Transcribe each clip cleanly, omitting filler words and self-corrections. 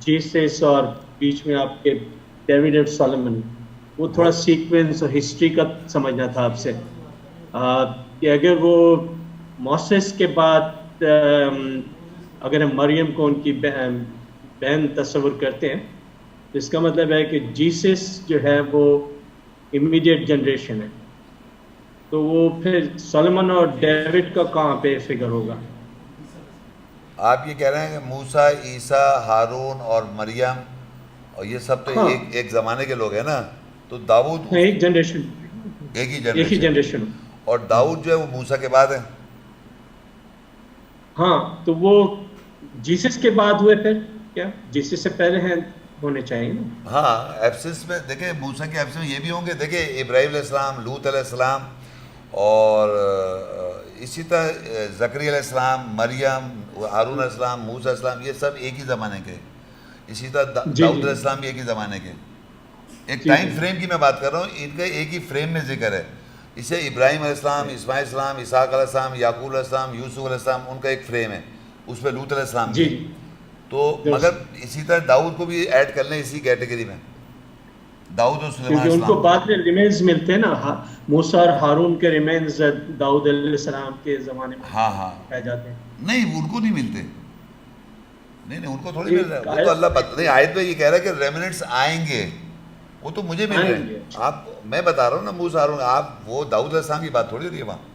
Jesus اور بیچ میں آپ کے ڈیوڈ اور سولومن، وہ تھوڑا سیکوینس اور ہسٹری کا سمجھنا تھا آپ سے کہ اگر وہ موسیس کے بعد اگر ہم مریم کو ان کی بہن تصور کرتے ہیں تو اس کا مطلب ہے کہ جیسس جو ہے وہ امیڈیٹ جنریشن ہے، تو وہ پھر سولومن اور ڈیوڈ کا کہاں پہ فگر ہوگا؟ آپ یہ کہہ رہے ہیں کہ موسیٰ، عیسیٰ، ہارون اور مریم اور یہ سب تو ہاں ایک زمانے کے لوگ ہیں نا. تو داؤد ایک جنریشن، ایک ہی ایک ہی جنریشن کے، جنریشن. اور داؤد جو ہے وہ موسیٰ کے بعد ہے. ہاں تو وہ جیسس کے بعد ہوئے پھر کیا جیسس سے پہلے ہیں ہونے چاہیے نا؟ ہاں ایبسنس میں دیکھیں، موسیٰ کے ایبسنس میں یہ بھی ہوں گے. دیکھیں ابراہیم علیہ السلام، لوط علیہ السلام، اور اسی طرح زکریا علیہ السلام، مریم، ہارون علیہ السلام، موسیٰ علیہ السلام، یہ سب ایک ہی زمانے کے. اسی طرح جی داؤد جی علیہ السلام بھی ایک ہی زمانے کے. ایک جی ٹائم جی فریم کی میں بات کر رہا ہوں، ان کا ایک ہی فریم میں ذکر ہے. اسے ابراہیم علیہ السلام، اسماعیل علیہ السلام، اسحاق علیہ السلام، یعقوب علیہ السلام، یوسف علیہ السلام، ان کا ایک فریم ہے. اس پہ لوط علیہ السلام بھی جی ہے. جی تو مگر درست. اسی طرح داؤد کو بھی ایڈ کر لیں اسی کیٹیگری میں، داؤد اور سلیمان کیونکہ علیہ ان کو السلام. بعد میں ریمینز ملتے ہیں نا، موسیٰ اور ہارون کے ریمینز داؤد علیہ السلام کے زمانے میں ہاں ہاں، پائے جاتے ہیں. نہیں ان کو نہیں ملتے. نہیں ان کو تھوڑی مل رہا ایک ہے، وہ تو آیت اللہ میں نہیں، آیت میں یہ کہہ رہا ہے کہ ریمننٹس آئیں گے، وہ تو مجھے مل رہے آئیں ہیں. گے. آپ میں بتا رہا ہوں نا موسیٰ ہارون، آپ وہ داؤد علیہ السلام کی بات تھوڑی ہو رہی ہے وہاں.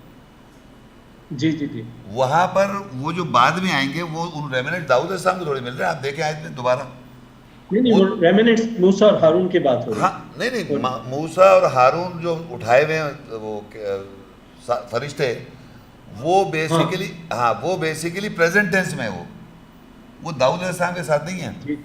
جی جی جی وہاں پر وہ جو بعد میں آئیں گے وہ ان ریمننٹ داؤد علیہ السلام کو تھوڑی مل رہے ہیں. آپ دیکھیں آیت میں دوبارہ نہیں نہیں، وہ. وہ ریمیننٹس موسیٰ اور ہارون کی بات ہو رہی ہاں ہے. نہیں وہ موسیٰ اور ہارون جو اٹھائے ہوئے ہیں وہ فرشتے، وہ ہاں بیسیکلی، ہاں وہ بیسیکلی پریزنٹ ٹینس میں ہے. وہ داؤد علیہ السلام کے ساتھ نہیں ہیں. جی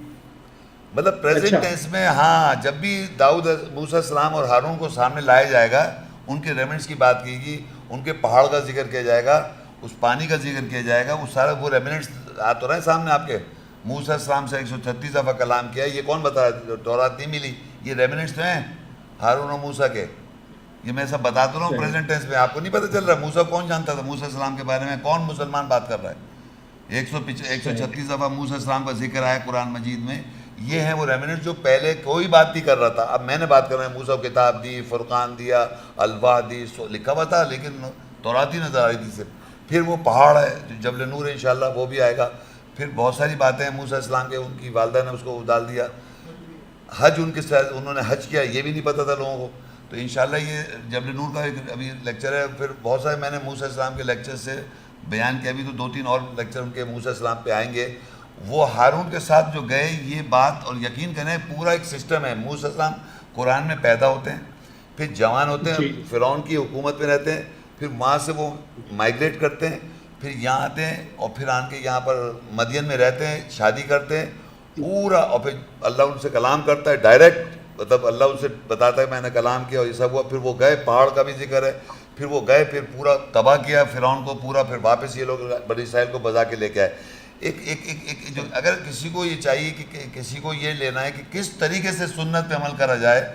مطلب اچھا پریزنٹ ٹینس میں، ہاں جب بھی داؤد، موسیٰ السلام اور ہارون کو سامنے لایا جائے گا، ان کے ریمنٹس کی بات کی گی، ان کے پہاڑ کا ذکر کیا جائے گا، اس پانی کا ذکر کیا جائے گا، وہ سارا وہ ریمنٹس آ تو رہے ہیں سامنے آپ کے. موسیٰ السلام سے 136 دفعہ کلام کیا. یہ کون بتا رہا؟ تورات نہیں ملی، یہ ریمنٹس تو ہیں ہارون اور موسیٰ کے. یہ میں سب بتا تو رہا ہوں صحیح. پریزنٹ ٹینس میں. آپ کو نہیں پتہ چل رہا موسیٰ کون جانتا تھا؟ موسیٰ السلام کے بارے میں کون مسلمان بات کر رہا ہے؟ صحیح. 136 دفعہ موسیٰ السلام کا ذکر آیا قرآن مجید میں. یہ ہیں وہ ریمننٹ جو پہلے کوئی بات نہیں کر رہا تھا. اب میں نے بات کر رہا ہوں، موسیٰ کو کتاب دی، فرقان دیا، الواح دی، لکھا ہوا تھا لیکن تورات ہی نظر آ رہی تھی صرف. پھر وہ پہاڑ ہے جو جبل نور ہے، انشاءاللہ وہ بھی آئے گا. پھر بہت ساری باتیں ہیں موسیٰ السلام کے، ان کی والدہ نے اس کو ڈال دیا. حج ان کے ساتھ انہوں نے حج کیا، یہ بھی نہیں پتہ تھا لوگوں کو. تو انشاءاللہ یہ جبل نور کا ایک ابھی لیکچر ہے. پھر بہت سارے میں نے موسیٰ السلام کے لیکچر سے بیان کیا. ابھی تو 2-3 اور لیکچر ان کے موسیٰ السلام پہ آئیں گے. وہ ہارون کے ساتھ جو گئے، یہ بات، اور یقین کریں پورا ایک سسٹم ہے. موسیٰ السلام قرآن میں پیدا ہوتے ہیں، پھر جوان ہوتے ہیں، جی فرعون کی حکومت میں رہتے ہیں، پھر وہاں سے وہ مائیگریٹ کرتے ہیں، پھر یہاں آتے ہیں، اور پھر آن کے یہاں پر مدین میں رہتے ہیں، شادی کرتے ہیں پورا. اور پھر اللہ ان سے کلام کرتا ہے ڈائریکٹ، مطلب اللہ ان سے بتاتا ہے میں نے کلام کیا، اور یہ سب ہوا. پھر وہ گئے، پہاڑ کا بھی ذکر ہے. پھر وہ گئے، پھر پورا تباہ کیا فرعون کو پورا. پھر واپس یہ لوگ بنی اسرائیل کو بجا کے لے کے آئے. ایک ایک ایک ایک جو اگر کسی کو یہ چاہیے کہ کسی کو یہ لینا ہے کہ کس طریقے سے سنت پہ عمل کرا جائے،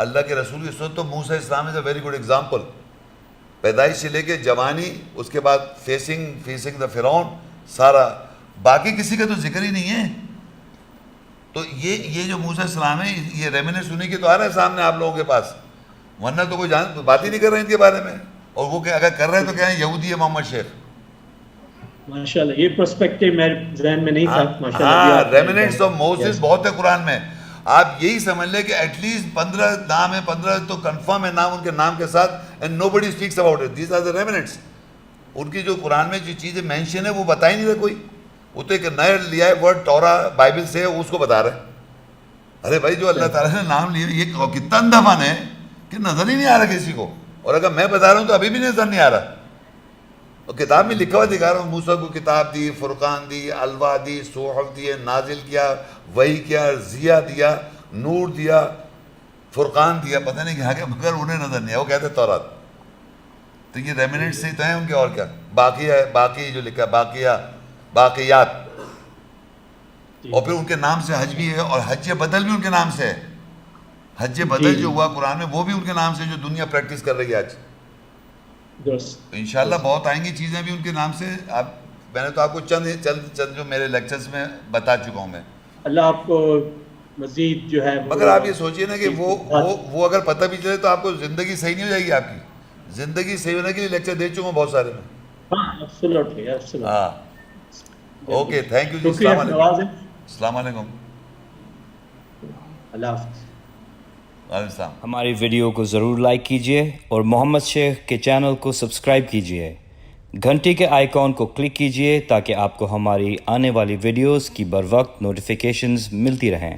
اللہ کے رسول کی سنت، تو موسیٰ اسلام از اے ویری گڈ ایگزامپل. پیدائش سے لے کے جوانی، اس کے بعد فیسنگ دا فرعون، سارا. باقی کسی کا تو ذکر ہی نہیں ہے. تو یہ جو موسیٰ السلام ہے، یہ ریمننٹ سننے کی تو آ رہا ہے سامنے آپ لوگوں کے پاس، ورنہ تو کوئی بات ہی نہیں کر رہے ان کے بارے میں. اور وہ کہ اگر کر رہے ہیں تو کہیں یہودی ہے محمد شیخ. ماشاءاللہ، یہ پرسپیکٹو میرے ذہن میں نہیں تھا. ماشاءاللہ ابھی ہاں آپ نے ریمننٹس آف موسیس بہت ہے قرآن میں. آپ یہی سمجھ لیں کہ ایٹ لیسٹ 15 نام ہے، 15 تو کنفرم ہے نام ان کے نام کے ساتھ. And nobody speaks about it. These are the remnants. ان کی جو قرآن میں جو چیزیں مینشن ہے وہ بتا ہی نہیں رہے کوئی. وہ تو ایک نیا لیا ہے ورڈ ٹورا بائبل سے، اس کو بتا رہے. ارے بھائی جو اللہ تعالیٰ نے نام لیا، یہ کتنا اندھا فن ہے کہ نظر ہی نہیں آ رہا کسی کو. اور اگر میں بتا رہا ہوں تو ابھی بھی نظر نہیں آ رہا. اور کتاب میں لکھا ہوا دکھا رہا ہوں، موسیٰ کو کتاب دی، فرقان دی، الواح دی، صحف دیے، نازل کیا، وحی کیا، ضیاء دیا، نور دیا، فرقان دیا. پتہ نہیں کیا کہ مگر انہیں نظر نہیں آیا. وہ کہتے ہیں تورات. تو یہ ریمننٹ سے تو ہیں ان کے. اور کیا باقی ہے؟ باقی جو لکھا ہے باقیات. اور پھر ان کے نام سے حج بھی ہے، اور حج بدل بھی ان کے نام سے ہے. حج بدل جو ہوا قرآن میں وہ بھی ان کے نام سے، جو دنیا پریکٹس کر رہی ہے آج. انشاءاللہ بہت آئیں گی چیزیں بھی ان کے نام سے. میں نے تو آپ کو چند جو میرے لیکچرز میں بتا چکا ہوں میں. اللہ آپ کو مزید جو ہے مگر آپ یہ سوچئے نا کہ وہ اگر پتہ بھی چلے تو آپ کو زندگی صحیح نہیں ہو جائے گی. آپ کی زندگی صحیح ہونے کے لیے لیکچر دے چکا ہوں بہت سارے میں. ہاں ایبسولوٹلی ہاں اوکے تھینک یو جی. شکریہ السلام علیکم. نواز. السلام علیکم. اللہ حافظ. وعلیکم السلام. ہماری ویڈیو کو ضرور لائک کیجیے اور محمد شیخ کے چینل کو سبسکرائب کیجیے. گھنٹی کے آئیکن کو کلک کیجیے تاکہ آپ کو ہماری آنے والی ویڈیوز کی بروقت نوٹیفیکیشنز ملتی رہیں.